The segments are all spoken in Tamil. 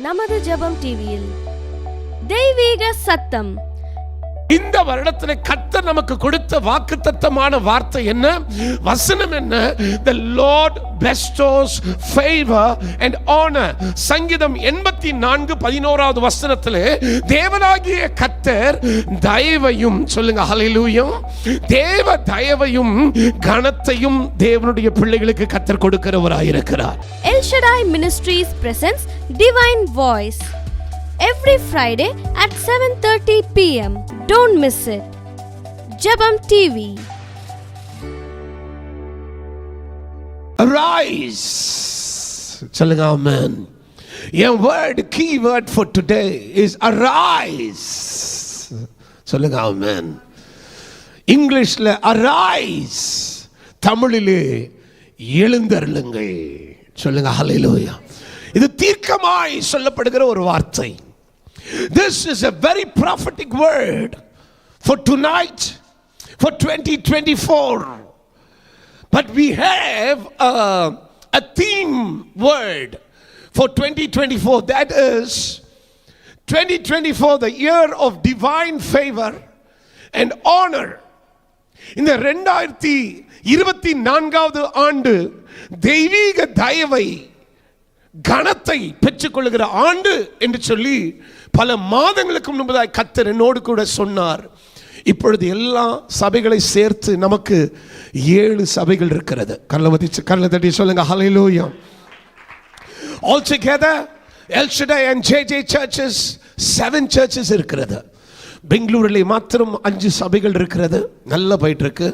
நமது ஜெபம் டிவியில் தெய்வீக சத்தம். இந்த வருடத்தில் கர்த்தர் நமக்கு கொடுத்த வாக்குத்தத்தமான வார்த்தை என்ன, வசனம் என்ன? The Lord bestows favor and honor. சங்கீதம் 84:11 வசனத்திலே தேவனாகிய கர்த்தர் தயவையும், சொல்லுங்க ஹல்லேலூயா, தேவ தயவையும் கனத்தையும் தேவனுடைய பிள்ளைகளுக்கு கர்த்தர் கொடுக்கிறவராய் இருக்கிறார். El Shaddai Ministries presents Divine Voice every Friday at 7:30 p.m. Don't miss it. Jabam TV. Arise. சொல்லுங்க ஆமென். Your word, key word for today is arise. சொல்லுங்க ஆமென். இங்கிலீஷ்ல arise, தமிழிலே எழுந்தருளுங்கள். சொல்லுங்க ஹல்லேலூயா. இது தீர்க்கமாய் சொல்லப்படுகிற ஒரு வார்த்தை. This is a very prophetic word for tonight, for 2024. But we have a theme word for 2024. That is 2024, the year of divine favor and honor. இந்த 2024 ஆண்டு தெய்வீக தயவை கனத்தை பெற்றுக்கொள்ளுகிற ஆண்டு என்று சொல்லி பல மாதங்களுக்கு முன்பதாய் கர்த்தர் என்னோடு கூட சொன்னார். இப்பொழுது எல்லா சபைகளை சேர்த்து நமக்கு 7 சபைகள் இருக்கிறது. கரலை தட்டி சொல்லுங்க ஹல்லேலூயா. All together El Shaddai and JJ churches, 7 churches இருக்கிறது. பெங்களூரில் மாத்திரம் 5 சபைகள் இருக்கிறது. நல்லா போயிட்டு இருக்கு.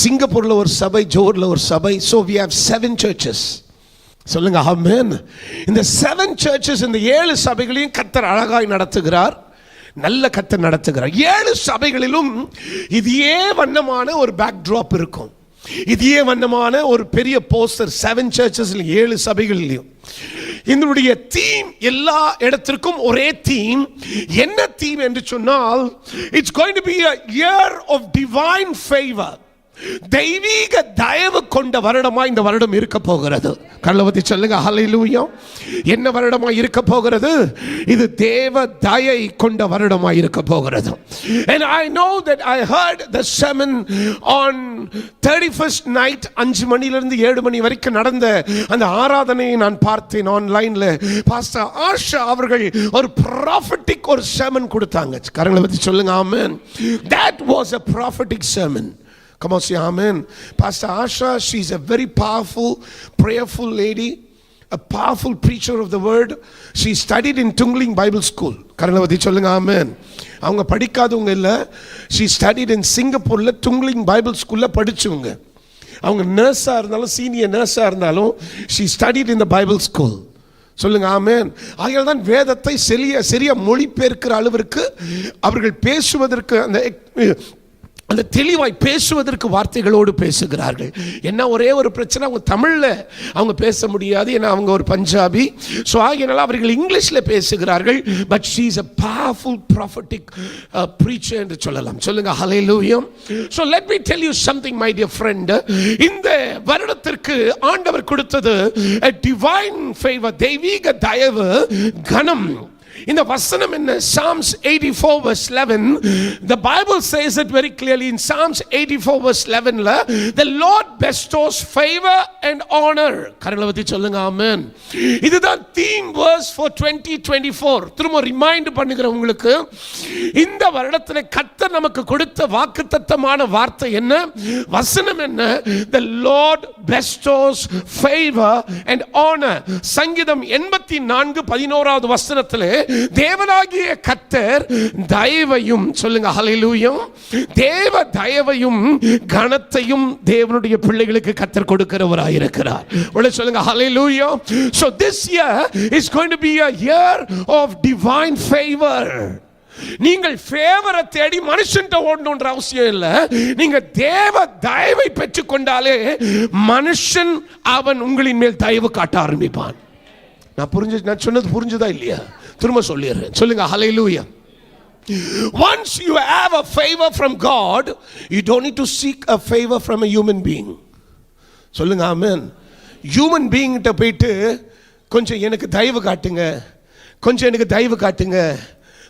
சிங்கப்பூர்ல ஒரு சபை, ஜோர்ல ஒரு சபை. So we have 7 churches. சொல்லுங்க ஆமென். இந்த 7 churches, இந்த 7 சபைகளையும் கர்த்தர் அழகாய் நடத்துகிறார். நல்ல கர்த்தர் நடத்துகிறார். 7 சபைகளிலும் இதே வண்ணமான ஒரு பேக் ட்ராப் இருக்கும். இதே வண்ணமான ஒரு பெரிய போஸ்டர் 7 churchesல 7 சபைகளிலும். இதனுடைய தீம் எல்லா இடத்திற்கும் ஒரே தீம். என்ன தீம் என்று சொன்னால், it's going to be a year of divine favor. தெய்வீக தயவு கொண்ட வருடமா இந்த வருடம் இருக்க போகிறது. கர்லவதி சொல்லுங்க ஹல்லேலூயா. என்ன வருடமா இருக்க போகிறது? இது தேவ தயை கொண்ட வருடமா இருக்க போகிறது. And I know that I heard the sermon on 31st night, 5 மணியிலிருந்து 7 மணி வரைக்கும் நடந்த அந்த ஆராதனையை நான் பார்த்தேன் ஆன்லைன்ல. பாஸ்டர் ஆஷா அவர்கள் ஒரு prophetic ஒரு sermon கொடுத்தாங்க. கர்லவதி சொல்லுங்க ஆமென். That was a prophetic sermon. Come on, say amen. Pastor Asha, she's a very powerful, prayerful lady, a powerful preacher of the word. She studied in Tungling Bible School. Karanavati சொல்லுங்க amen. அவங்க படிக்காதவங்க இல்ல. She studied in Singapore Tungling Bible School படிச்சவங்க. அவங்க நர்ஸா இருந்தாலும், சீனியர் நர்ஸா இருந்தாலும், she studied in the Bible School. சொல்லுங்க ஆமென். ஆகையால் தான் வேதத்தை சரியா மொழிபெயர்க்கிற அளவிற்கு அவர்கள் பேசுவதற்கு அந்த தெளிவாய் பேசுவதற்கு வார்த்தைகளோடு பேசுகிறார்கள். என்ன ஒரே ஒரு பிரச்சனை, அவங்க தமிழ்ல அவங்க பேச முடியாது, ஏன்னா அவங்க ஒரு பஞ்சாபி. ஸோ ஆகையினால அவர்கள் இங்கிலீஷ்ல பேசுகிறார்கள். But she is a powerful prophetic preacher என்று சொல்லலாம். சொல்லுங்க ஹல்லேலூயா. So let me tell you something, my dear friend. இந்த வருடத்திற்கு ஆண்டவர் கொடுத்தது a divine favor, தெய்வீக தயவு, கனம். இந்த வசனம் என்ன? Psalms 84 verse 11. The Bible says it very clearly in Psalms 84 verse 11. The Lord bestows favor and honor. கரங்களவதி சொல்லுங்க ஆமென். இதுதான் theme verse for 2024. திரும்ப ரிமைண்ட் பண்ணுகிறேன் உங்களுக்கு. இந்த வருடத்தில் கர்த்தர் நமக்கு கொடுத்த வாக்குத்தத்தமான வார்த்தை என்ன, வசனம் என்ன? The Lord bestows favor and honor. சங்கீதம் 84:11 வசனத்திலே தேவனாகிய கர்த்தர் தயவையும், சொல்லுங்க ஹல்லேலூயா, தேவ தயவையும் கனத்தையும் தேவனுடைய பிள்ளைகளுக்கு கர்த்தர் கொடுக்கிறவராய் இருக்கிறார். உடனே சொல்லுங்க ஹல்லேலூயா. So this year is going to be a year of divine favor. நீங்கள் ஃபேவரை தேடி மனுஷன்ட்ட ஓடணுன்ற அவசியம் இல்லை. நீங்க தேவ தயவை பெற்றுக்கொண்டாலே மனுஷன் அவன் உங்களின் மேல் தயவு காட்ட ஆரம்பிப்பான். நான் சொன்னது புரிஞ்சுதா இல்லையா? திரும்ப சொல்லிடுறேன். சொல்லுங்க ஹல்லேலூயா. Once you have a favor from God, you don't need to seek a favor from a human being. சொல்லுங்க ஆமென். ஹியூமன் பீயிங்கிட்ட போயிட்டு கொஞ்சம் எனக்கு தயவு காட்டுங்க, கொஞ்சம் எனக்கு தயவு காட்டுங்க,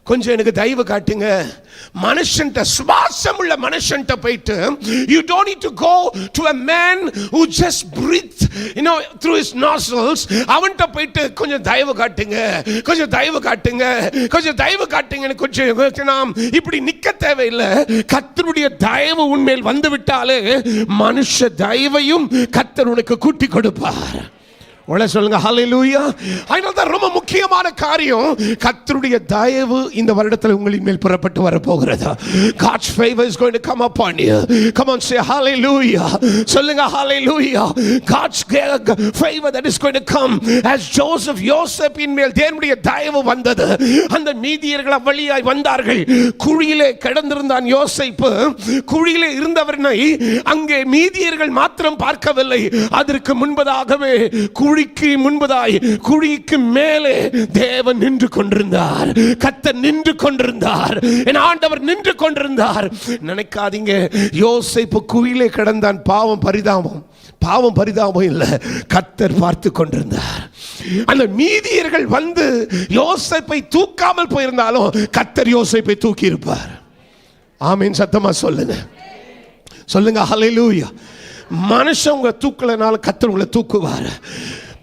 கொஞ்சம் எனக்கு தயவு காட்டுங்க. மனுஷன்ட்ட, சுவாசம் உள்ள மனுஷன்ட்ட போயிட்டு, you don't need to go to a man who just breathes, through his nostrils. அவன்ட்ட போயிட்டு கொஞ்சம் தயவு காட்டுங்க, கொஞ்சம் தயவு காட்டுங்க, கொஞ்சம் தயவு காட்டுங்க, கொஞ்சம் நாம் இப்படி நிக்க தேவையில்லை. கர்த்தருடைய தயவு உன்மேல் வந்து விட்டாலே மனுஷ தயவையும் கர்த்தர் உனக்கு கூட்டி கொடுப்பார். உள்ள சொல்லுங்க ஹல்லேலூயா. அதனால ரொம்ப முக்கியமான காரியம், கர்த்தருடைய தயவு இந்த வருடத்தில் உங்களின் மேல் புறப்பட்டு வர போகிறது. God's favor is going to come upon you. Come on, say hallelujah. சொல்லுங்க hallelujah. God's favor that is going to come as Joseph, யோசேப்பின் மேல் தேவனுடைய தயவு வந்தது. அந்த மீதியர்கள் வழியாய் வந்தார்கள். குழியிலே கிடந்திருந்தான் யோசேப்பு. குழியிலே இருந்தவனை அங்கே மீதியர்கள் மாத்திரம் பார்க்கவில்லை, அதற்கு முன்பதாகவே குழிக்கு முன்பதாய், குழிக்கு மேலே தேவன் நின்று கொண்டிருந்தார். கர்த்தர் நின்று கொண்டிருந்தார். என் ஆண்டவர் நின்று கொண்டிருந்தார். நினைக்காதீங்க யோசேப்பு குழியிலே கிடந்தான், பாவம் பரிதாபம், பாவம் பரிதாபம் இல்ல, கர்த்தர் பார்த்து கொண்டிருந்தார். அந்த மீதியர்கள் வந்து யோசேப்பை தூக்காமல் போயிருந்தாலும் கர்த்தர் யோசேப்பை தூக்கி இருப்பார். ஆமென். சத்தமா சொல்லுங்க, சொல்லுங்க ஹல்லேலூயா. மனுஷன் உங்களை தூக்கலனால கர்த்தர் உங்களை தூக்குவார்.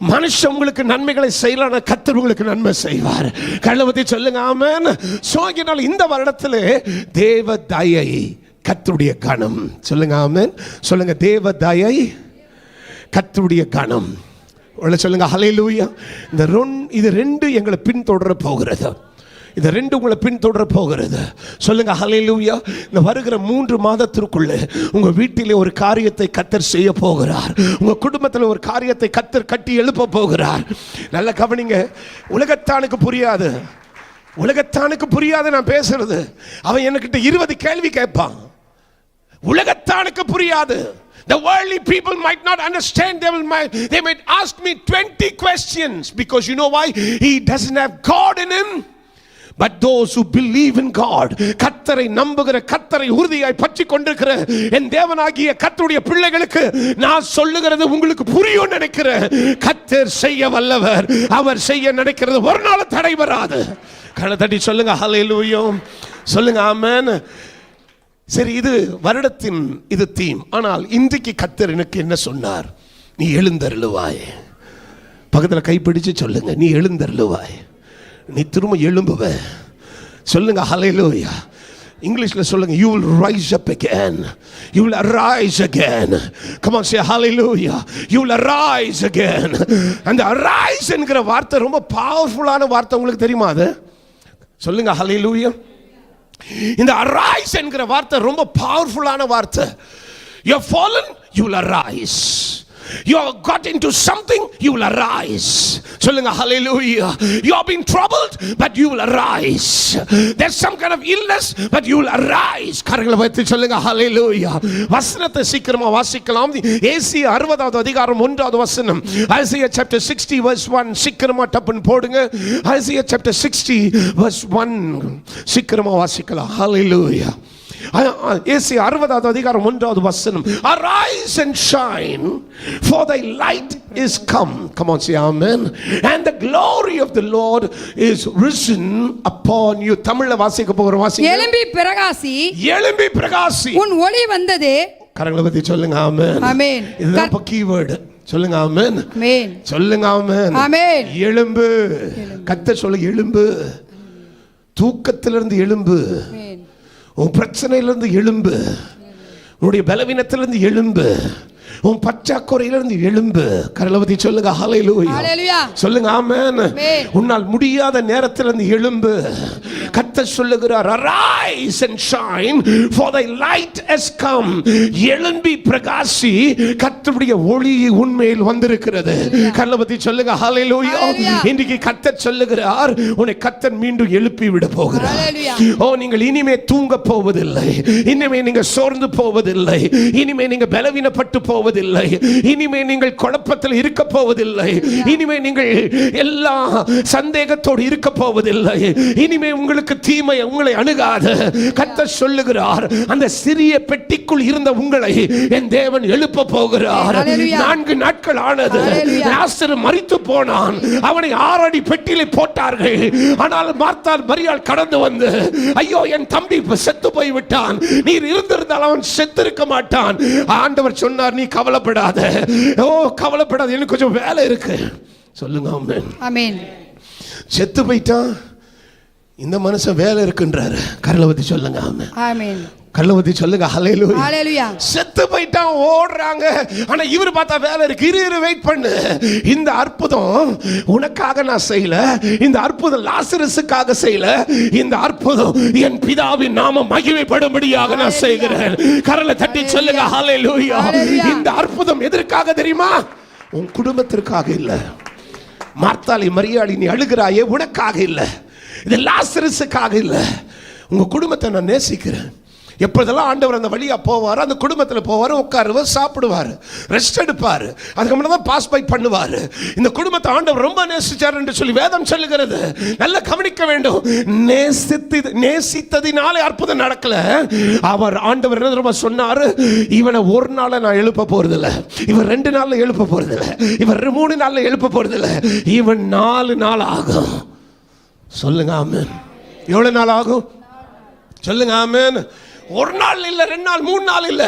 மனுஷன் உங்களுக்கு நன்மைகளை செய்யலான கர்த்தர் உங்களுக்கு நன்மை செய்வார். கள்ளவத்தை சொல்லுங்க ஆமென். சோகினால் இந்த வருடத்திலே தேவ தயை, கர்த்தருடைய கணம், சொல்லுங்க ஆமென். சொல்லுங்க தேவ தயை, கர்த்தருடைய கணம். சொல்லுங்க ஹல்லேலூயா. இது ரெண்டு எங்களை பின்தொடர போகிறது. இது ரெண்டு உங்களை பின்தொடர போகிறது. சொல்லுங்க ஹல்லேலூயா. இந்த வருகிற 3 மாதத்திற்குள்ளே உங்க வீட்டிலே ஒரு காரியத்தை கர்த்தர் செய்ய போகிறார். உங்க குடும்பத்தில் ஒரு காரியத்தை கர்த்தர் கட்டி எழுப்ப போகிறார். நல்ல கவனிங்க. உலகத்தானுக்கு புரியாது, உலகத்தானுக்கு புரியாது நான் பேசுறது. அவன் என்கிட்ட 20 கேள்வி கேட்பான். உலகத்தானுக்கு புரியாது. The worldly people might not understand. They might ask me 20 questions, because you know why? He doesn't have God in him. But those who believe in God, கர்த்தரை நம்புகிற, கர்த்தரை உறுதியாய் பற்றி கொண்டிருக்கிற என் தேவனாகிய கர்த்தருடைய பிள்ளைகளுக்கு நான் சொல்லுகிறது உங்களுக்கு புரியும் நினைக்கிறேன். கர்த்தர் செய்ய வல்லவர். அவர் செய்ய நினைக்கிறது ஒரு நாள் தடை வராது. கண்ணை தட்டி சொல்லுங்க ஹல்லேலூயா. சொல்லுங்க ஆமென். சரி, இது வருடத்தின் இது தீம். ஆனால் இன்றைக்கு கர்த்தர் எனக்கு என்ன சொன்னார்? நீ எழுந்தருளுவாய். பக்கத்தில் கைப்பிடிச்சு சொல்லுங்க, நீ எழுந்தருளுவாய். நீ திரும்ப எழும்புவ. சொல்லுங்க ஹல்லேலூயா. இங்கிலீஷ்ல சொல்லுங்க, you will rise up again. You will arise again. Come on, say hallelujah. You will arise again. அந்த arise என்கிற வார்த்தை ரொம்ப பவர்ஃபுல்லான வார்த்தை. உங்களுக்கு தெரியுமா அது? சொல்லுங்க ஹல்லேலூயா. இந்த arise என்கிற வார்த்தை ரொம்ப பவர்ஃபுல்லான வார்த்தை. You have fallen, you will arise. You have got into something, you will arise. சொல்லுங்க hallelujah. You have been troubled, but you will arise. There's some kind of illness, but you will arise. கரங்களை வைத்து சொல்லுங்க hallelujah. வசனத்தை சீக்கிரமா வாசிக்கலாம். ஏசாயா 60வது அதிகாரம் 1வது வசனம். Isaiah chapter 60 verse 1. சீக்கிரமா டப்புன்னு போடுங்க. Isaiah chapter 60 verse 1. சீக்கிரமா வாசிக்கலாம். hallelujah. ஏசாயா 60வது அதிகாரம் 1வது வசனம். Arise and shine, for thy light is come. Come on, say amen. And the glory of the Lord is risen upon you. தமிழ்ல வாசிக்க போறோம். வாசிங்க. எழும்பி பிரகாசி, எழும்பி பிரகாசி, உன் ஒளி வந்ததே. கரங்களை பத்தி சொல்லுங்க ஆமென். ஆமென். இதுதான் இப்ப கீவேர்ட். சொல்லுங்க ஆமென். ஆமென். சொல்லுங்க ஆமென். ஆமென். எழும்பு. கர்த்தர் சொல்ல எழும்பு. தூக்கத்திலிருந்து எழும்பு. உன் பிரச்சனையிலிருந்து எழும்பு. உன்னுடைய பலவீனத்திலிருந்து எழும்பு. உன் பற்றாக்குறையிலிருந்து எழும்பு. கரலவதி சொல்லுங்க ஹல்லேலூயா. சொல்லுங்க ஆமென். உன்னால் முடியாத நேரத்திலிருந்து எழும்பு. கர்த்தர் சொல்லுகிறார், arise and shine, for thy light has come. எழும்பி பிரகாசி, கர்த்தருடைய ஒளி உன்மேல் வந்திருக்கிறது. கரலவதி சொல்லுங்க ஹல்லேலூயா. இன்றைக்கு கர்த்தர் சொல்லுகிறார், உன்னை கர்த்தர் மீண்டும் எழுப்பி விட போகிறார். ஓ, நீங்கள் இனிமே தூங்க போவதில்லை. இனிமே நீங்க சோர்ந்து போவதில்லை. இனிமே நீங்க பலவீனப்பட்டு போவதில்லை. இனிமே நீங்கள் குழப்பத்தில் இருக்க போவதில்லை. இனிமே நீங்கள் எல்லா சந்தேகத்தோடு இருக்க போவதில்லை. இனிமே உங்களுக்கு உங்களுக்கு தீமை உங்களை அணுகாது. கர்த்தர் சொல்லுகிறார், அந்த சிறிய பெட்டிக்குள் இருந்த உங்களை என் தேவன் எழுப்ப போகிறார். 4 நாட்கள் ஆனது, லாசரு மரித்து போனான். அவனை 6 அடி பெட்டியிலே போட்டார்கள். ஆனால் மார்த்தாள் மரியாள் கடந்து வந்து, ஐயோ என் தம்பி செத்து போய் விட்டான், நீர் இருந்திருந்தால் அவன் செத்திருக்க மாட்டான். ஆண்டவர் சொன்னார், நீ கவலைப்படாத, ஓ கவலைப்படாத, எனக்கு கொஞ்சம் வேலை இருக்கு. சொல்லுங்க ஆமென். ஆமென். செத்து போயிட்டான், இந்த மனுஷன் வேலை இருக்குன்றாரு. கரலவதி சொல்லுங்க ஆமென். ஆமென். கரலவதி சொல்லுங்க ஹல்லேலூயா. ஹல்லேலூயா. செத்து போயிட்டான், ஓடுறாங்க. ஆனா இவர் பார்த்தா வேலை இருக்கு. இரு வெயிட் பண்ணு, இந்த அற்புதம் உனக்காக நான் செய்யல, இந்த அற்புதம் லாசருஸுக்காக செய்யல, இந்த அற்புதம் என் பிதாவின் நாமம் மகிமைப்படும்படியாக நான் செய்கிறேன். கரலை தட்டி சொல்லுங்க ஹல்லேலூயா. இந்த அற்புதம் எதற்காக தெரியுமா? உன் குடும்பத்திற்காக இல்ல. மார்த்தாளி மரியாளி நீ அழுகிறாயே, உனக்காக இல்ல, இது லாசருஸுக்காக இல்ல. உங்க குடும்பத்தை நான் நேசிக்கிறேன். எப்பொழுதெல்லாம் ஆண்டவர் அந்த வழியா போவார், அந்த குடும்பத்தில் போவார், உட்காருவார், சாப்பிடுவார், ரெஸ்ட் எடுப்பார், அதுக்கு தான் பாஸ் பை பண்ணுவார். இந்த குடும்பத்தை ஆண்டவர் ரொம்ப நேசிச்சார் என்று சொல்லி வேதம் சொல்லுகிறது. நல்ல கவனிக்க வேண்டும். நேசித்ததினாலே அற்புதம் நடக்கல. அவர் ஆண்டவர் என்ன ரொம்ப சொன்னார், இவனை ஒரு நாள் நான் எழுப்ப போறதில்லை, இவன் 2 நாள்ல எழுப்ப போறதில்லை, இவன் 3 நாள்ல எழுப்ப போறதில்லை, இவன் 4 நாள் ஆகும். சொல்லுங்க ஆமென். எவ்வளவு நாள் ஆகும்? சொல்லுங்க ஆமென். 1 நாள் இல்ல, 2 நாள், 3 நாள் இல்ல.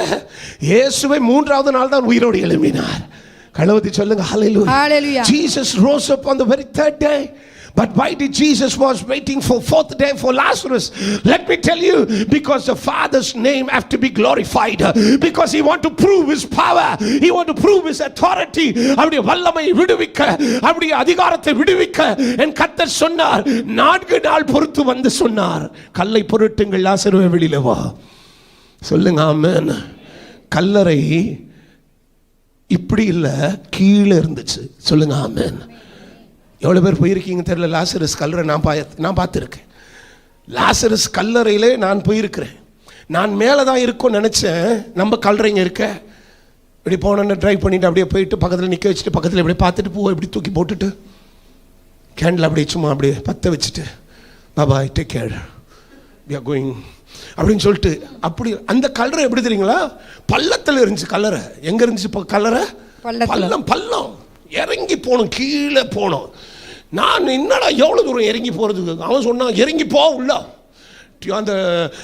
இயேசுவை 3வது நாள் தான் உயிரோடு எழுப்பினார். கலவதி சொல்லுங்க ஹல்லேலூயா. Hallelujah. Jesus rose up on the very 3rd day. But why did Jesus was waiting for 4th day for Lazarus? Let me tell you, because the Father's name have to be glorified, because he want to prove his power, he want to prove his authority. அவருடைய வல்லமை விடுவிக்க, அவருடைய அதிகாரத்தை விடுவிக்க என் கர்த்தர் சொன்னார். 4 நாள் பொறுத்து வந்து சொன்னார், கல்லை புரட்டுங்கள், லாசருவே வெளியில வா. சொல்லுங்க ஆமென். கல்லறை இப்படி இல்ல, கீழே இருந்துச்சு. சொல்லுங்க ஆமென். எவ்வளோ பேர் போயிருக்கீங்க தெரியல. லாசரஸ் கல்லறை நான் பார்த்துருக்கேன். லாசரஸ் கல்லறையிலே நான் போயிருக்கிறேன். நான் மேலே தான் இருக்கும்னு நினச்சேன். நம்ம கல்லறைங்க இருக்க, இப்படி போனோன்னு ட்ரைவ் பண்ணிவிட்டு அப்படியே போயிட்டு பக்கத்தில் நிற்க வச்சுட்டு, பக்கத்தில் இப்படி பார்த்துட்டு, பூவை இப்படி தூக்கி போட்டுட்டு, கேண்டில் அப்படியே சும்மா அப்படியே பற்ற வச்சுட்டு, Baba take care, we are going அப்படின்னு சொல்லிட்டு, அப்படி அந்த கல்லறை எப்படி தெரியுங்களா? பள்ளத்தில் இருந்துச்சு கல்லறை. எங்கே இருந்துச்சு இப்போ கல்லறை? பள்ளம். இறங்கி போகணும், கீழே போகணும். நான் என்னடா எவ்வளோ தூரம் இறங்கி போகிறதுக்கு? அவன் சொன்னான், இறங்கி போ உள்ள. அந்த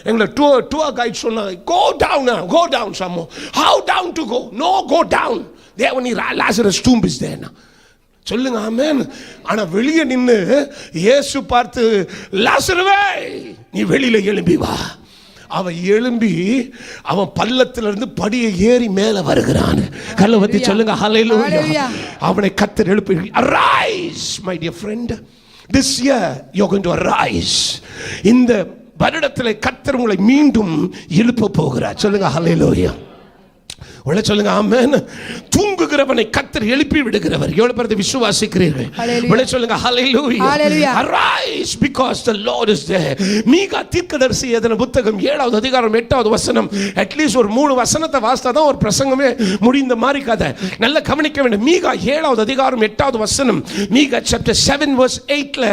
எங்களை டூர் கைட் சொன்னாங்க, கோ டவுன் சம்மோ. How down to go? No, go down. தேவனி லாசரஸ் டூம்ப் இஸ் தேர். சொல்லுங்க ஆமென். ஆனா வெளியே நின்று இயேசு பார்த்து, லாசருவே நீ வெளியில எழும்பி வா. அவன் எழும்பி அவன் பள்ளத்திலிருந்து படியை ஏறி மேல வருகிறான். கல்லவத்தி சொல்லுங்க ஹல்லேலூயா. அவனை கர்த்தர் எழுப்பி, arise my dear friend, this year you're going to arise. இந்த வருடத்தில் கர்த்தர் உங்களை மீண்டும் எழுப்ப போகிறார். சொல்லுங்க ஹல்லேலூயா. உள்ள சொல்லுங்க ஆமென். தூங்குகிறவனை கர்த்தர் எழுப்பி விடுகிறவர். எவ்வளவு பேர் விசுவாசிக்கிறீர்கள்? உள்ள சொல்லுங்க ஹல்லேலூயா. Arise because the Lord is there. மீகா தீர்க்கதரிசி எழுதின புத்தகம் 7வது அதிகாரம் 8வது வசனம். அட்லீஸ்ட் ஒரு 3 வசனத்தை வாசித்தா தான் ஒரு பிரசங்கமே முடிந்த மாதிரி கதை. நல்ல கவனிக்க வேண்டும். மீகா 7வது அதிகாரம் 8வது வசனம். மீகா chapter 7 verse 8ல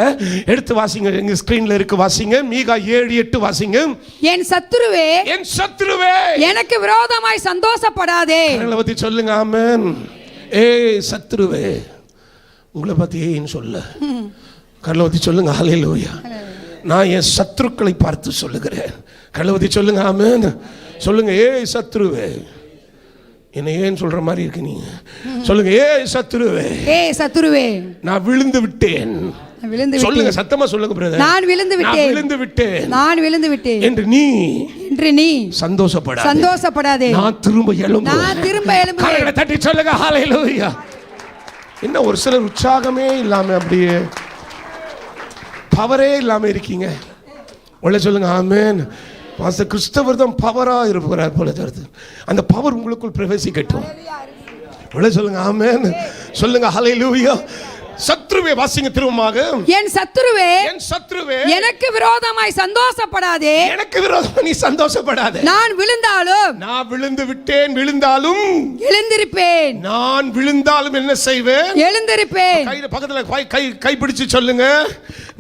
எடுத்து வாசிங்க. எங்க ஸ்கிரீன்ல இருக்கு, வாசிங்க. மீகா 7:8 வாசிங்க. என் சத்துருவே எனக்கு விரோதமாய் சந்தோஷப்படாதே. கரங்களை பத்தி சொல்லுங்க ஆமென். ஏய் சத்துருவே, உங்களை பத்தி ஏன்னு சொல்ல. கரங்களை பத்தி சொல்லுங்க ஹல்லேலூயா. நான் என் சத்துருக்களை பார்த்து சொல்லுகிறேன். கரங்களை பத்தி சொல்லுங்க ஆமென். சொல்லுங்க, ஏய் சத்துருவே. என்ன ஏன் சொல்ற மாதிரி இருக்கு நீங்க? சொல்லுங்க, ஏய் சத்துருவே, நான் விழுந்து விட்டேன். சொல்லுங்க, சத்தமா சொல்லுங்க பிரதர். நான் விழுந்து விட்டேன் என்று நீ சந்தோஷப்படாதே. நான் திரும்ப எழும்புவேன். கைகளை தட்டி சொல்லுங்க ஹல்லேலூயா. என்ன ஒரு சிலர் உற்சாகமே இல்லாம, அப்படியே பவரே இல்லாம இருக்கீங்க. உள்ள சொல்லுங்க ஆமென். பாஸ்டர் கிறிஸ்தவர் தான் பவரா இருக்கிறார் போல தெரியுது. அந்த பவர் உங்களுக்குள் பிரவேசிக்கட்டும். உள்ள சொல்லுங்க ஆமென். சொல்லுங்க ஹல்லேலூயா. சத்ருவே, வாசிங்க திரும்பமாக. என் சத்துருவே, என் சத்ருவே, எனக்கு விரோதமாய் சந்தோஷப்படாதே. எனக்கு விரோதமா நீ சந்தோஷப்படாதே. நான் விழுந்தாலும், நான் விழுந்து விட்டேன், விழுந்தாலும் எழுந்திருப்பேன். நான் விழுந்தாலும் என்ன செய்வேன்? எழுந்திருப்பேன். கையில பக்கத்துல கை பிடிச்சு சொல்லுங்க.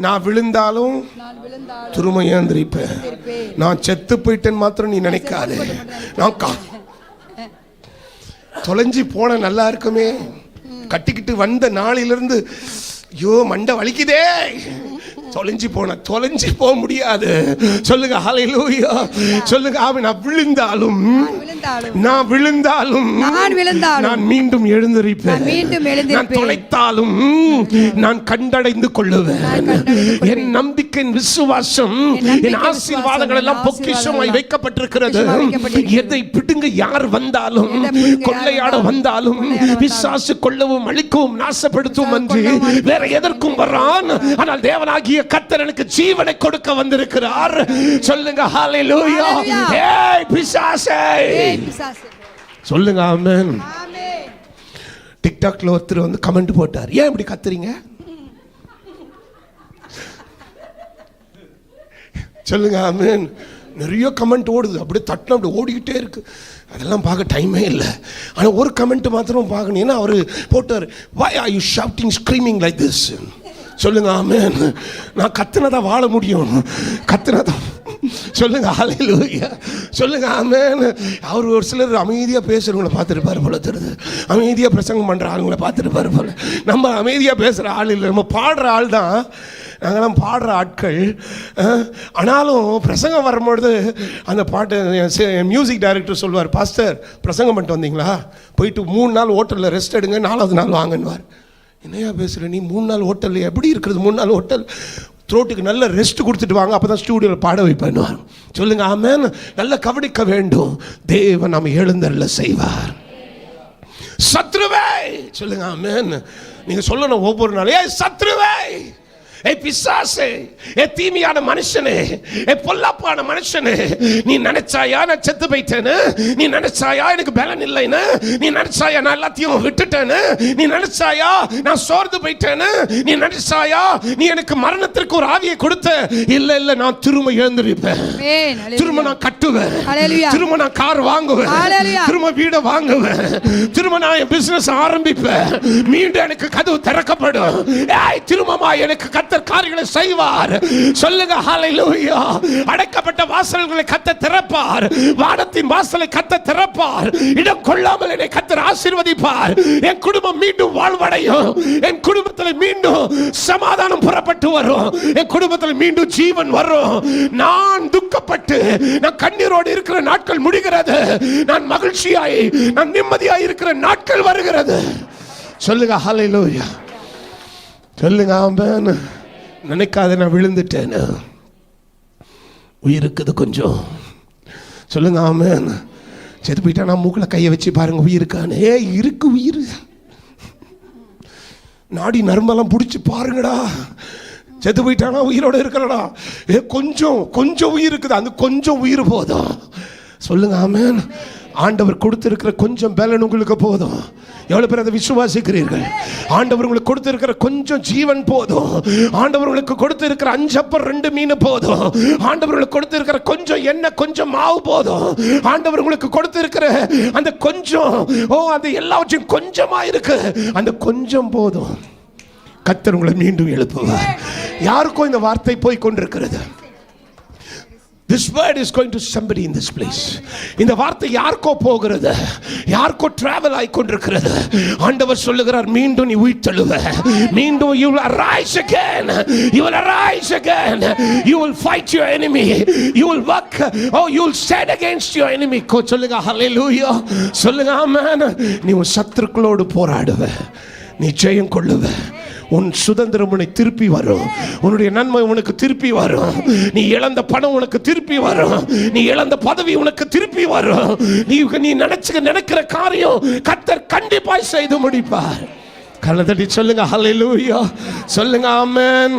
நான் விழுந்தாலும் திரும்ப எழுந்திருப்பேன். நான் செத்து போயிட்டேன் மாத்திரம் நீ நினைக்காதே. நான் தொலைஞ்சி போன நல்லா இருக்குமே, கட்டிக்கிட்டு வந்த நாளிலிருந்து ஐயோ மண்டை வலிக்குதே, தொலைஞ்சி போக முடியாது. சொல்லுங்க ஹல்லேலூயா. சொல்லுங்க ஆமென். நான் விழுந்தாலும் நான் மீண்டும் எழுந்திருப்பேன். நான் தொலைத்தாலும் நான் கண்டடைந்து கொள்ளுவேன். என் நம்பிக்கை, விசுவாசம், என் ஆசீர்வாதங்கள் எல்லாம் பொக்கிஷமாய் வைக்கப்பட்டிருக்கிறது. எதை பிடுங்க யார் வந்தாலும், கொள்ளையாட வந்தாலும், பிசாசு கொள்ளவும் அழிக்கவும் நாசப்படுத்தும் என்று வேற எதற்கும் வரான். ஆனால் தேவனாகிய கர்த்தர் எனக்கு ஜீவனை கொடுக்க வந்திருக்கிறார். சொல்லுங்க ஹல்லேலூயா. ஏய் பிசாசே, சொல்லுங்க ஆமென். டிக்டாக்ல ஒருத்தர் வந்து கமெண்ட் போட்டார், ஏன் இப்படி கத்துறீங்க? சொல்லுங்க ஆமென். நிறைய கமெண்ட் ஓடுது, அப்படியே தட்டினா அப்படி ஓடிக்கிட்டே இருக்கு. அதெல்லாம் பார்க்க டைமே இல்லை. ஆனால் ஒரு கமெண்ட் மாத்திரம் பார்க்கணும். ஏன்னா அவர் போட்டார், why are you shouting, screaming like this? சொல்லுங்க ஆமென். நான் கத்துனதா வாழ முடியும், கத்துனதா. சொல்லுங்க ஹல்லேலூயா. சொல்லுங்க ஆமென். அவர் ஒரு சிலர் அமைதியாக பேசுறவங்களை பார்த்துருப்பாரு போல தெரியுது, அமைதியாக பிரசங்கம் பண்ணுற ஆளுங்களை பார்த்துருப்பாரு போல. நம்ம அமைதியாக பேசுகிற ஆள் இல்லை, நம்ம பாடுற ஆள் தான். நாங்கள்லாம் பாடுற ஆட்கள். ஆனாலும் பிரசங்கம் வரும்பொழுது அந்த பாட்டு மியூசிக் டைரக்டர் சொல்லுவார், பாஸ்டர் பிரசங்கம் பண்ணிட்டு வந்தீங்களா, போயிட்டு 3 நாள் ஹோட்டலில் ரெஸ்ட் எடுங்க, 4வது நாள் வாங்கன்னுவார். என்னையா பேசுகிற நீ? 3 நாள் ஹோட்டலில் எப்படி இருக்கிறது? 3 நாள் ஹோட்டல், த்ரோட்டுக்கு நல்ல ரெஸ்ட் கொடுத்துட்டு வாங்க, அப்போ தான் ஸ்டூடியோவில் பாட வைப்பேன்னுவார். சொல்லுங்க ஆமென். நல்ல கவனிக்க வேண்டும். தேவன் நம்ம எழுந்தருள செய்வார். சத்ருவே, சொல்லுங்க ஆமென். நீங்க சொல்லணும் ஒவ்வொரு நாளும், ஏய் சத்ருவே, ஏய் பிசாசே, ஏய் தீமையான மனுஷனே, ஏய் பொல்லாப்பான மனுஷனே, நீ நினைச்சாயா நான் செத்து போயிட்டேன்னு? நீ நினைச்சாயா எனக்கு பலன் இல்லைன்னு? நீ நினைச்சாயா நான் எல்லாத்தையும் விட்டுட்டேன்னு? நீ நினைச்சாயா நான் சோர்ந்து போயிட்டேன்னு? நீ நினைச்சாயா நீ எனக்கு மரணத்திற்கு ஒரு ஆவியை கொடுத்த? இல்ல இல்ல, நான் திரும்ப எழுந்திருப்பேன், திரும்ப நான் கட்டுவேன், திரும்ப நான் கார் வாங்குவேன், திரும்ப வீடை வாங்குவேன், திரும்ப நான் என் பிசினஸ் ஆரம்பிப்பேன், மீண்டும் எனக்கு கதவு திறக்கப்படும். ஏய் திரும்பமா எனக்கு கர்த்தர் காரியங்களை செய்வார். சொல்லுங்க ஹல்லேலூயா. அடைக்கப்பட்ட வாசல்களை கர்த்தர் திறப்பார். வானத்தின் வாசலை கர்த்தர் திறப்பார். இடம் கொள்ளாமல் என்னை கர்த்தர் ஆசீர்வதிப்பார். என் குடும்பம் மீண்டும் வாழ்வடையும். என் குடும்பத்தில் மீண்டும் சமாதானம் புறப்பட்டு வரும். என் குடும்பத்தில் மீண்டும் ஜீவன் வரும். நான் துக்கப்பட்டு நான் கண்ணீரோடு இருக்கிற நாட்கள் முடிகிறது. நான் மகிழ்ச்சியாய், நான் நிம்மதியாய் இருக்கிற நாட்கள் வருகிறது. சொல்லுங்க ஹல்லேலூயா. சொல்லுங்க ஆமென். நினைக்காத நான் விழுந்துட்டேன், உயிருக்குது கொஞ்சம். சொல்லுங்க ஆமென். செத்து போயிட்டா நான் மூக்கில் கையை வச்சு பாருங்க உயிருக்கானே. இருக்கு உயிர், நாடி நரம்பெல்லாம் பிடிச்சி பாருங்கடா. செத்து போயிட்டானா உயிரோட இருக்கிறடா. கொஞ்சம் உயிர் இருக்குது, அந்த கொஞ்சம் உயிர் போதும். சொல்லுங்க ஆமென். ஆண்டவர் கொடுத்திருக்கிற கொஞ்சம் பலன் உங்களுக்கு போதும். எவ்வளவு பேர் அதை விசுவாசிக்கிறீர்கள்? ஆண்டவர் உங்களுக்கு கொடுத்திருக்கிற கொஞ்சம் ஜீவன் போதும். ஆண்டவர் உங்களுக்கு கொடுத்திருக்கிற 5 அப்பம் 2 மீன் போதும். ஆண்டவர் உங்களுக்கு கொடுத்திருக்கிற கொஞ்சம் எண்ணெய், கொஞ்சம் மாவு போதும். ஆண்டவர் உங்களுக்கு கொடுத்திருக்கிற அந்த கொஞ்சம், அந்த எல்லாவற்றையும் கொஞ்சமா இருக்கு, அந்த கொஞ்சம் போதும். கர்த்தர் உங்களை மீண்டும் எழுப்புவார். யாருக்கும் இந்த வார்த்தை போய் கொண்டிருக்கிறது. This word is going to somebody in this place. இந்த வார்த்தை யாருக்கோ போகிறது, யாருக்கோ டிராவல் ஆகி கொண்டிருக்கிறது. ஆண்டவர் சொல்லுகிறார், மீண்டும் நீ உயிர்த்தெழுவ, மீண்டும் you will arise again, you will arise again, you will fight your enemy, you will work, you will stand against your enemy. சொல்லுங்க ஹல்லேலூயா. சொல்லுங்க ஆமென். நீ உன் சத்துருக்களோடு போராடுவ, நீ ஜெயம் கொள்ளுவ. உன் சுதந்திரம் உன்னை திருப்பி வரும். உன்னுடைய நன்மை உனக்கு திருப்பி வரும். நீ இழந்த பணம் உனக்கு திருப்பி வரும். நீ இழந்த பதவி உனக்கு திருப்பி வரும். நீ நினைக்கிற காரியம் கர்த்தர் கண்டிப்பாய் செய்து முடிப்பார். கரத்தட்டி சொல்லுங்க ஹல்லேலூயா. சொல்லுங்க ஆமென்.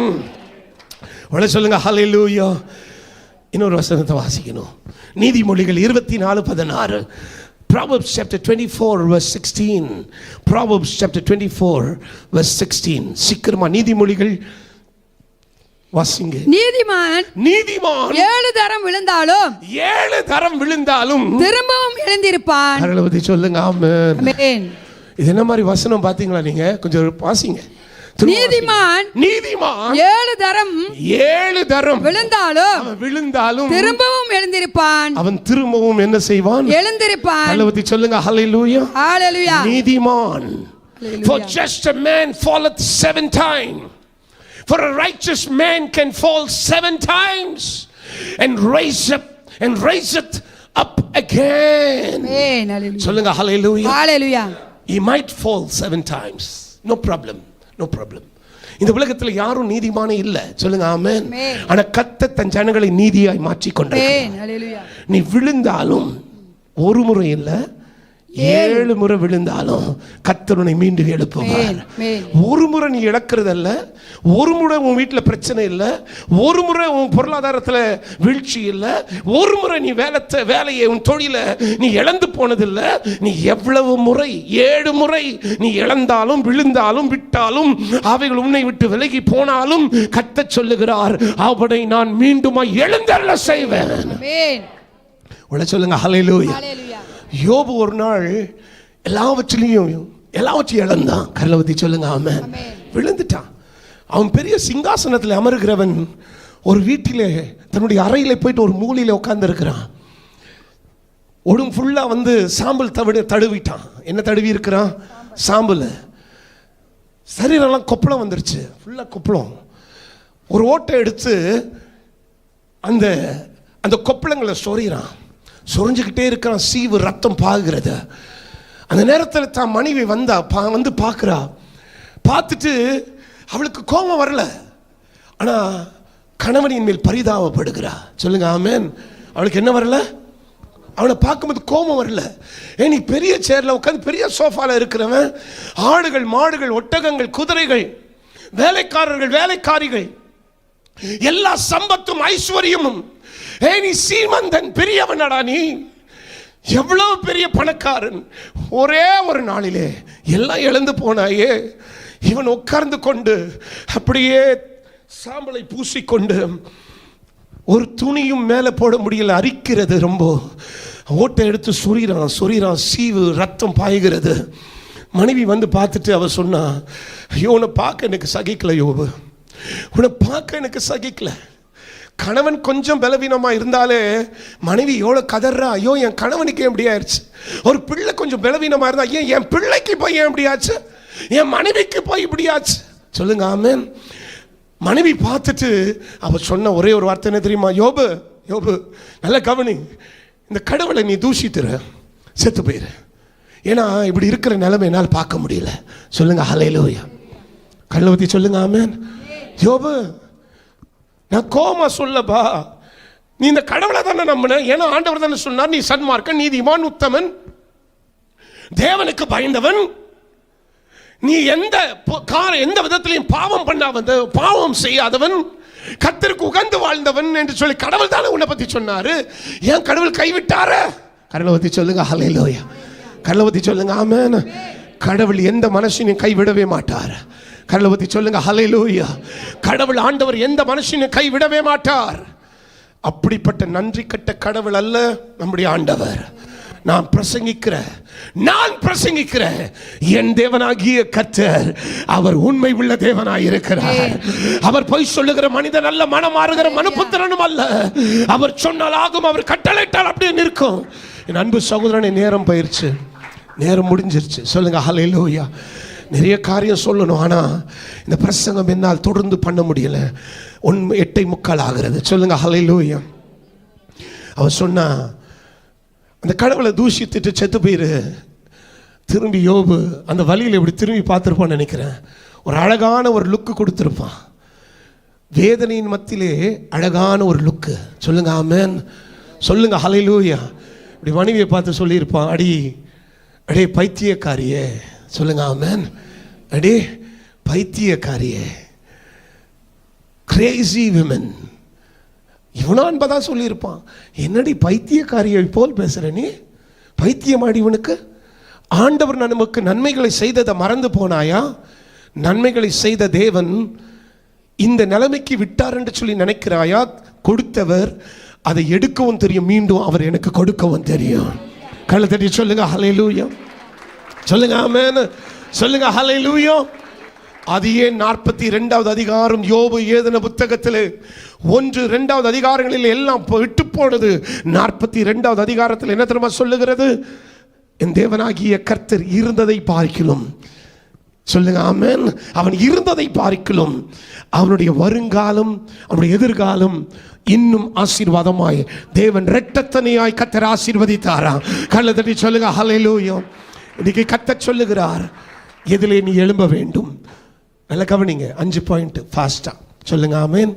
சொல்லுங்க ஹல்லேலூயா. இன்னொரு வசனத்தை வாசிக்கணும். நீதிமொழிகள் 24:16. Proverbs chapter 24 verse 16. Proverbs chapter 24 verse 16. சீக்கிரமா நீதிமொழிகள் வாசிங்க. நீதிமான் நீதிமான் 7 தரம் விழுந்தாலும் 7 தரம் விழுந்தாலும் திரும்பவும் எழுந்திருப்பான். கரங்களை சொல்லுங்க ஆமென். ஆமென். இது என்ன மாதிரி வசனம் பாத்தீங்களா நீங்க? கொஞ்சம் வாசிங்க. நீதிமான் 7 தரம் விழுந்தாலும் திரும்பவும் எழுந்திருப்பான். அவன் திரும்பவும் என்ன செய்வான்? எழுந்திருப்பான். கரங்களை சொல்லுங்க ஹalleluya. ஹalleluya. நீதிமான். For just a man falleth 7 times. For a righteous man can fall 7 times and raiseth up again. Amen. Hallelujah. சொல்லுங்க hallelujah. Hallelujah. He might fall 7 times. No problem. இந்த உலகத்துல யாரும் நீதிமானே இல்ல. சொல்லுங்க ஆமென். ஆனா கர்த்தர் தன் ஜனங்களை நீதியாய் மாற்றி கொண்டிருக்கிறார். நீ விழுந்தாலும் ஒரு முறை இல்ல 7 முறை விழுந்தாலும் கர்த்தர் உன்னை மீண்டும் எழுப்புவார். ஒரு முறை நீ இழக்கிறதல்ல, ஒரு முறை உன் வீட்டில் பிரச்சனை இல்லை, ஒரு முறை உன் பொருளாதாரத்தில் வீழ்ச்சி இல்லை, ஒரு முறை நீ வேலையை உன் தொழிலை நீ இழந்து போனதில்லை. நீ எவ்வளவு முறை 7 முறை நீ இழந்தாலும் விழுந்தாலும் விட்டாலும் அவைகள் உன்னை விட்டு விலகி போனாலும் கர்த்தர் சொல்லுகிறார், அவனை நான் மீண்டுமா எழுந்தருள செய்வேன். உள்ள சொல்லுங்க ஹல்லேலூயா. யோபு ஒரு நாள் எல்லாவற்றையும் இழந்தான். கரலவதி சொல்லுங்க ஆமென். விழுந்துட்டான். அவன் பெரிய சிங்காசனத்தில் அமருகிறவன் ஒரு வீட்டிலே தன்னுடைய அறையில போயிட்டு ஒரு மூலையில உட்கார்ந்து இருக்கிறான். ஒடும் ஃபுல்லா வந்து சாம்பல் தடுவிட்டான். என்ன தடுவி இருக்கிறான்? சாம்பல். சரீரெல்லாம் கொப்பளம் வந்துருச்சு, ஃபுல்லா கொப்பளம். ஒரு ஓட்டை எடுத்து அந்த அந்த கொப்பளங்களை சொறிறான். சொரிஞ்சுக்கிட்டே இருக்கிறான். சீவு ரத்தம் பாகுகிறது. அந்த நேரத்தில் தான் மனைவி வந்து பார்க்குறா. பார்த்துட்டு அவளுக்கு கோபம் வரல, ஆனால் கணவனின் மேல் பரிதாபப்படுகிறா. சொல்லுங்க ஆமென். அவளுக்கு என்ன வரல? அவனை பார்க்கும்போது கோபம் வரல. நீ பெரிய சேர்ல உட்காந்து பெரிய சோஃபால இருக்கிறவன், ஆடுகள் மாடுகள் ஒட்டகங்கள் குதிரைகள் வேலைக்காரர்கள் வேலைக்காரிகள் எல்லா சம்பத்தும் ஐஸ்வர்யமும், நீ சீமந்தன் பெரியவனடா, நீ எவ்வளவு பெரிய பணக்காரன், ஒரே ஒரு நாளிலே எல்லாம் இழந்து போனாயே. இவன் உட்கார்ந்து கொண்டு அப்படியே சாம்பலை பூசிக்கொண்டு ஒரு துணியும் மேலே போட முடியல, அரிக்கிறது ரொம்ப. ஓட்டை எடுத்து சொறிறான், சீவு ரத்தம் பாய்கிறது. மனைவி வந்து பார்த்துட்டு அவ சொன்னா, ஐயோ உன்னை பார்க்க எனக்கு சகிக்கல யோபு, உன்னை பார்க்க எனக்கு சகிக்கல. கணவன் கொஞ்சம் பலவீனமா இருந்தாலே மனைவி எவ்வளோ கதறா, ஐயோ என் கணவனுக்கு எப்படி ஆயிடுச்சு. ஒரு பிள்ளை கொஞ்சம் பலவீனமா இருந்தா, ஏன் என் பிள்ளைக்கு போய் ஏன் இப்படி ஆச்சு, என் மனைவிக்கு போய் இப்படி ஆச்சு. சொல்லுங்க ஆமென். மனைவி பார்த்துட்டு அவ சொன்ன ஒரே ஒரு வார்த்தை என்ன தெரியுமா? யோபு நல்ல கவனி, இந்த கடவுளை நீ தூஷித்துற, செத்து போயிரு. ஏன்னா இப்படி இருக்கிற நிலைமை என்னால் பார்க்க முடியல. சொல்லுங்க ஹல்லேலூயா. கண்ணை ஊத்தி சொல்லுங்க ஆமென். யோபு, நான் கோமா சொல்லப்பா, நீ இந்த கடவுளை தானே நம்பின. ஏன்னா ஆண்டவர் தானே சொன்னார், நீ சன்மார்க்கன், நீதிமான், உத்தமன், தேவனுக்கு பயந்தவன், நீ எந்த விதத்திலையும் பாவம் செய்யாதவன், கர்த்தருக்கு உகந்து வாழ்ந்தவன் என்று சொல்லி கடவுள் தானே உன்னை பத்தி சொன்னாரு. ஏன் கடவுள் கைவிட்டார? கடவுளை பத்தி சொல்லுங்க ஹல்லேலூயா. கடவுளை பத்தி சொல்லுங்க ஆமென். கடவுள் எந்த மனுஷனையும் கைவிடவே மாட்டார். கடவுளை பத்தி சொல்லுங்க ஹல்லேலூயா. கடவுள் ஆண்டவர் எந்த மனுஷனையும் கைவிடவே மாட்டார். அப்படிப்பட்ட நன்றி கட்ட கடவுள் அல்ல நம்முடைய ஆண்டவர். நான் பிரசங்கிக்கிற என் தேவனாகிய கர்த்தர் அவர் உண்மை உள்ள தேவனாய் இருக்கிறார். அவர் பொய் சொல்லுகிற மனிதன் அல்ல, மனம் மாறுகிற மனுபுத்திரனும் அல்ல. அவர் சொன்னால் ஆகும், அவர் கட்டளையிட்டால் அப்படியே நிற்கும். என் அன்பு சகோதரனை, நேரம் போயிருச்சு, நேரம் முடிஞ்சிருச்சு. சொல்லுங்க ஹல்லேலூயா. நிறைய காரியம் சொல்லணும், ஆனா இந்த பிரசங்கம் என்னால் தொடர்ந்து பண்ண முடியல. 8:45 ஆகிறது. சொல்லுங்க ஹல்லேலூயா. அவர் சொன்னா, அந்த கடவுளை தூஷித்துட்டு செத்து போயிரு. திரும்பி யோபு அந்த வழியில் இப்படி திரும்பி பார்த்துருப்பான்னு நினைக்கிறேன். ஒரு அழகான ஒரு லுக்கு கொடுத்துருப்பான். வேதனையின் மத்தியிலே அழகான ஒரு லுக்கு. சொல்லுங்க ஆமென். சொல்லுங்க ஹல்லேலூயா. இப்படி மனைவியை பார்த்து சொல்லியிருப்பான், அடே பைத்தியக்காரியே. சொல்லுங்க ஆமென். அடே பைத்தியக்காரியே, கிரேசி விமன். இவனா என்பதான் சொல்லியிருப்பான். என்னடி பைத்தியக்காரியை போல் பேசுற நீ? பைத்தியமாடி இவனுக்கு, ஆண்டவர் நமக்கு நன்மைகளை செய்ததை மறந்து போனாயா? நன்மைகளை செய்த தேவன் இந்த நிலைமைக்கு விட்டார் என்று சொல்லி நினைக்கிறாயா? கொடுத்தவர் அதை எடுக்கவும் தெரியும், மீண்டும் அவர் எனக்கு கொடுக்கவும் தெரியும். கண்ணை தட்டி சொல்லுங்க ஹல்லேலூயா, சொல்லுங்க ஆமென், சொல்லுங்க ஹல்லேலூயா. அது ஏன் 42வது அதிகாரம் யோபு ஏதின புத்தகத்தில் 1-2 அதிகாரங்களில் எல்லாம் விட்டு போனது. 42வது அதிகாரத்தில் என்ன தெரியுமா சொல்லுகிறது? என் தேவனாகிய கர்த்தர் இருந்ததை பார்க்கிலும், சொல்லுங்க ஆமென், அவன் இருந்ததை பார்க்கிலும் அவனுடைய வருங்காலம், அவனுடைய எதிர்காலம் இன்னும் ஆசீர்வாதமாய் தேவன் இரட்டத்தனையாய் கர்த்தர் ஆசீர்வதித்தாரா? கண்ணை தட்டி சொல்லுங்க ஹல்லேலூயா. இன்னைக்கு கர்த்தர் சொல்லுகிறார், எதிலே நீ எழும்ப வேண்டும். நல்ல கவனிங்க, 5 பாயிண்ட் ஃபாஸ்டா சொல்லுங்க ஆமென்.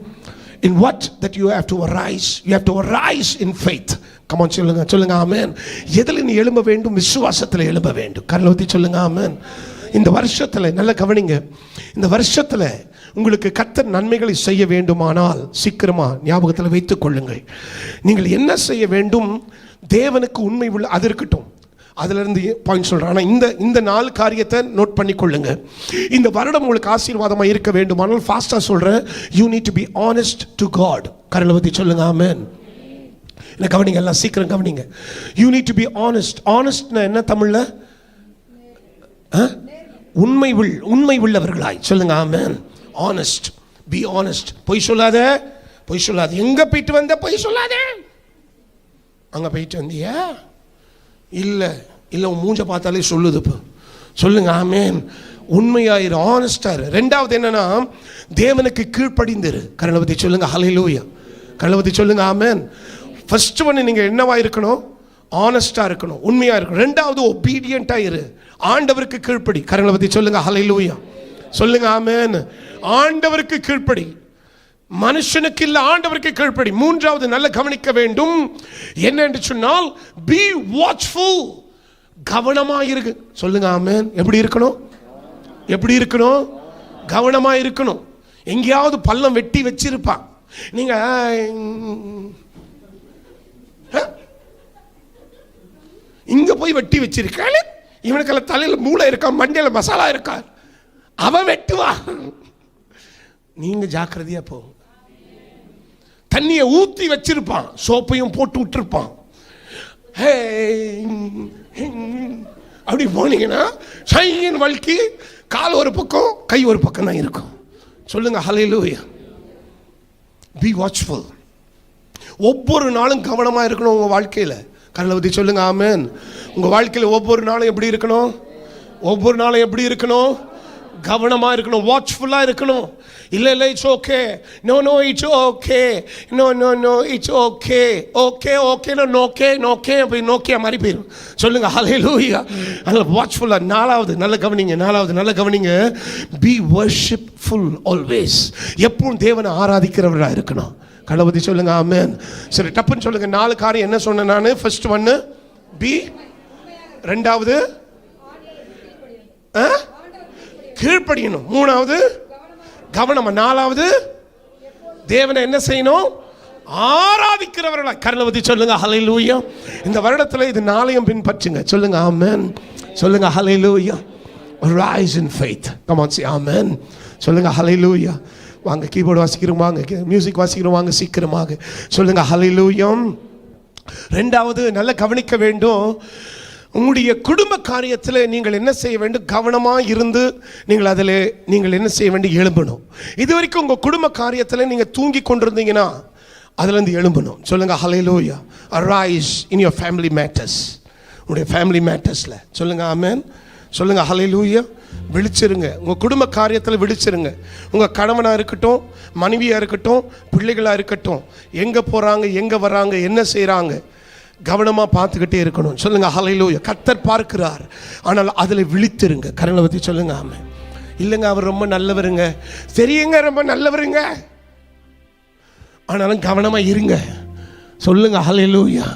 In what that you have to arise, you have to arise in faith. Come on சொல்லுங்க, சொல்லுங்க ஆமென். எதிலே நீ எழும்ப வேண்டும்? விசுவாசத்தில் எழும்ப வேண்டும். கண்ணை ஊத்தி சொல்லுங்க ஆமென். இந்த வருஷத்துல நல்ல கவனிங்க, இந்த வருஷத்துல உங்களுக்கு கர்த்தர் நன்மைகளை செய்ய வேண்டுமானால் சீக்கிரமா ஞாபகத்தில் வைத்துக் கொள்ளுங்கள். நீங்கள் என்ன செய்ய வேண்டும்? தேவனுக்கு உண்மை உள்ள, அது இருக்கட்டும், அதுல இருந்து பாயிண்ட் சொல்றேன். ஆனா இந்த 4 காரியத்தை நோட் பண்ணி கொள்ளுங்க. இந்த வருடம் உங்களுக்கு ஆசீர்வாதமா இருக்க வேண்டுமானால் ஃபாஸ்டா சொல்றேன், you need to be honest to God. கரங்களை ஊத்தி சொல்லுங்க ஆமென். என்ன கவனிங்க, எல்லாம் சீக்கிரம் கவனிங்க. you need to be honest. honestனா என்ன தமிழ்ல? உண்மை உள்ளவர்களாய் சொல்லுங்க ஆமென். honest, be honest. பொய் சொல்லாத, பொய் சொல்லாத. எங்க போயிட்டு வந்த? பொய் சொல்லாத. அங்க போயிட்டு வந்தியா? இல்ல இல்ல, உன் மூஞ்ச பார்த்தாலே சொல்லுது. இப்போ சொல்லுங்க ஆமென். உண்மையாயிரு, ஆனஸ்டாரு. ரெண்டாவது என்னன்னா, தேவனுக்கு கீழ்ப்படிந்திரு. கரங்களை பத்தி சொல்லுங்க ஹல்லேலூயா, கரங்களை பத்தி சொல்லுங்க ஆமென். ஃபர்ஸ்ட் ஒன்னு நீங்க என்னவா இருக்கணும்? ஆனஸ்டா இருக்கணும், உண்மையா இருக்கணும். ரெண்டாவது ஒபீடியன்ட்டா இரு, ஆண்டவருக்கு கீழ்ப்படி. கரங்களை பத்தி சொல்லுங்க ஹல்லேலூயா, சொல்லுங்க ஆமென். ஆண்டவருக்கு கீழ்ப்படி, மனுஷனுக்கு இல்ல, ஆண்டவருக்கு கீழ்ப்படி. மூன்றாவது நல்ல கவனிக்க வேண்டும், என்ன என்று சொன்னால் be watchful. கவனமா இருக்கு. சொல்லுங்க ஆமென். எப்படி இருக்கணும்? எப்படி இருக்கணும்? கவனமா இருக்கணும். எங்கேயாவது பள்ளம் வெட்டி வச்சிருப்பான், நீங்க இங்க போய் வெட்டி வச்சிருக்காள், இவனுக்கெல்லாம் தலையில மூளை இருக்கா, மண்டையில மசாலா இருக்கா, அவன் வெட்டுவா. நீங்க ஜாக்கிரதையா போ. தண்ணியை ஊத்தி வச்சிருப்பான், சோப்பையும் போட்டு விட்டுருப்பான். அப்படி போனீங்கன்னா சையின் வழுக்கி கால் ஒரு பக்கம், கை ஒரு பக்கம் தான் இருக்கும். சொல்லுங்க ஹல்லேலூயா. B watchful. ஒவ்வொரு நாளும் கவனமா இருக்கணும் உங்க வாழ்க்கையில. கரங்களை ஊத்தி சொல்லுங்க ஆமென். உங்க வாழ்க்கையில ஒவ்வொரு நாளும் எப்படி இருக்கணும்? ஒவ்வொரு நாளும் எப்படி இருக்கணும்? கவனமா இருக்கணும், வாட்ச்ஃபுல்லா இருக்கணும். இல்ல இல்ல it's okay, no no it's okay, no no no it's okay, okay okay நோக்கே நோக்கே, அப்படி நோக்கியா மாதிரி போயிடும். சொல்லுங்க ஹல்லேலூயா. அதனால வாட்ச்ஃபுல்லா. நாலாவது நல்ல கவனிங்க, நாலாவது நல்ல கவனிங்க, பி வர்ஷிப்ஃபுல் ஆல்வேஸ். எப்பவும் தேவனை ஆராதிக்கிறவரா இருக்கணும். கலவதி சொல்லுங்க ஆமென். சரி, டப்புன்னு சொல்லுங்க. 4 காரியம் என்ன சொன்னேன் நான்? ஃபர்ஸ்ட் ஒன்னு பி, ரெண்டாவது கீழ்ப்படியணும், மூணாவது கவனமா, நாலாவது தேவனை என்ன செய்யணும்? ஆராதிக்கிறவர்களா. கரங்களை சொல்லுங்க ஹல்லேலூயா. இந்த வருடத்துல இது 4ஐயும் பின்பற்றுங்க. சொல்லுங்க ஆமென், சொல்லுங்க ஹல்லேலூயா. rise in faith. come on say amen. சொல்லுங்க ஹல்லேலூயா. வாங்க கீபோர்டு வாசிக்கிறோம், வாங்க மியூசிக் வாசிக்கிறோம், வாங்க சீக்கிரமாக சொல்லுங்க ஹல்லேலூயா. ரெண்டாவது நல்ல கவனிக்க வேண்டும், உங்களுடைய குடும்ப காரியத்தில் நீங்கள் என்ன செய்ய வேண்டும்? கவனமாக இருந்து நீங்கள் அதில் நீங்கள் என்ன செய்ய வேண்டும்? எழும்பணும். இது வரைக்கும் உங்கள் குடும்ப காரியத்தில் நீங்கள் தூங்கி கொண்டிருந்தீங்கன்னா அதுலேருந்து எழும்பணும். சொல்லுங்கள் ஹல்லேலூயா. arise in your family matters. உங்களுடைய ஃபேமிலி மேட்டர்ஸில் சொல்லுங்கள் ஆமென், சொல்லுங்கள் ஹல்லேலூயா. விழிச்சிருங்க, உங்கள் குடும்ப காரியத்தில் விழிச்சிருங்க. உங்கள் கணவனாக இருக்கட்டும், மனைவியாக இருக்கட்டும், பிள்ளைகளாக இருக்கட்டும், எங்கே போகிறாங்க, எங்கே வராங்க, என்ன செய்கிறாங்க, கவனமாக பார்த்துக்கிட்டே இருக்கணும். சொல்லுங்க ஹல்லேலூயா. கர்த்தர் பார்க்கிறார், ஆனால் அதில் விழித்திருங்க. கரங்களை பற்றி சொல்லுங்க ஆமென். இல்லைங்க அவர் ரொம்ப நல்லவருங்க, சரிங்க ரொம்ப நல்லவருங்க, ஆனாலும் கவனமாக இருங்க. சொல்லுங்க ஹல்லேலூயா.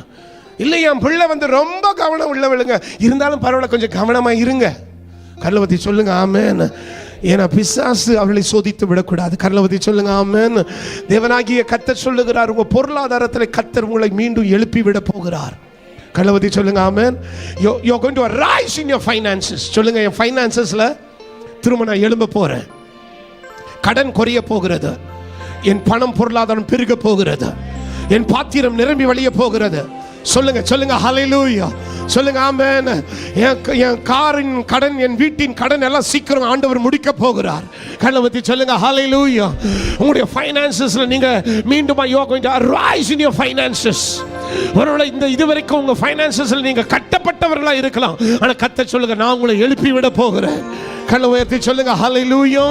இல்லை என் பிள்ளை ரொம்ப கவனம் உள்ளவளுங்க, இருந்தாலும் பரவாயில்ல கொஞ்சம் கவனமாக இருங்க. கரங்களை பற்றி சொல்லுங்க ஆமென். ஏன்னா பிசாசு அவளை சோதித்து விடக்கூடாது. கரங்களை பற்றி சொல்லுங்க ஆமென். தேவனாகிய கர்த்தர் சொல்லுகிறார், உங்கள் பொருளாதாரத்தில் கர்த்தர் உங்களை மீண்டும் எழுப்பி விட போகிறார். கள்ளவதி சொல்லுங்க ஆமென். You're going to rise in your finances. சொல்லுங்க, என் ஃபைனான்சஸ்ல திரும்ப நான் எழும்ப போறேன். கடன் குறைய போகிறது, என் பணம் பொருளாதாரம் பெருக போகிறது, என் பாத்திரம் நிரம்பி வழிய போகிறது. சொல்லுங்க சொல்லுங்க ஹல்லேலூயா, சொல்லுங்க ஆமென். என் காரின் கடன், என் வீட்டின் கடன் எல்லாம் சீக்கிரம் ஆண்டவர் முடிக்க போகிறார். கள்ளவதி சொல்லுங்க ஹல்லேலூயா. உங்களுடைய ஃபைனான்சஸ்ல நீங்க மீண்டும் you are going to rise in your finances. ஒருவேளை இந்த இதுவரைக்கும் உங்க ஃபைனான்சஸ்ல நீங்க கட்டப்பட்டவர்களா இருக்கலாம், ஆனா கர்த்தர் சொல்லுங்க, நான் உங்களை எழுப்பி விட போகிறேன். கள்ள உயர்த்தி சொல்லுங்க ஹல்லேலூயா.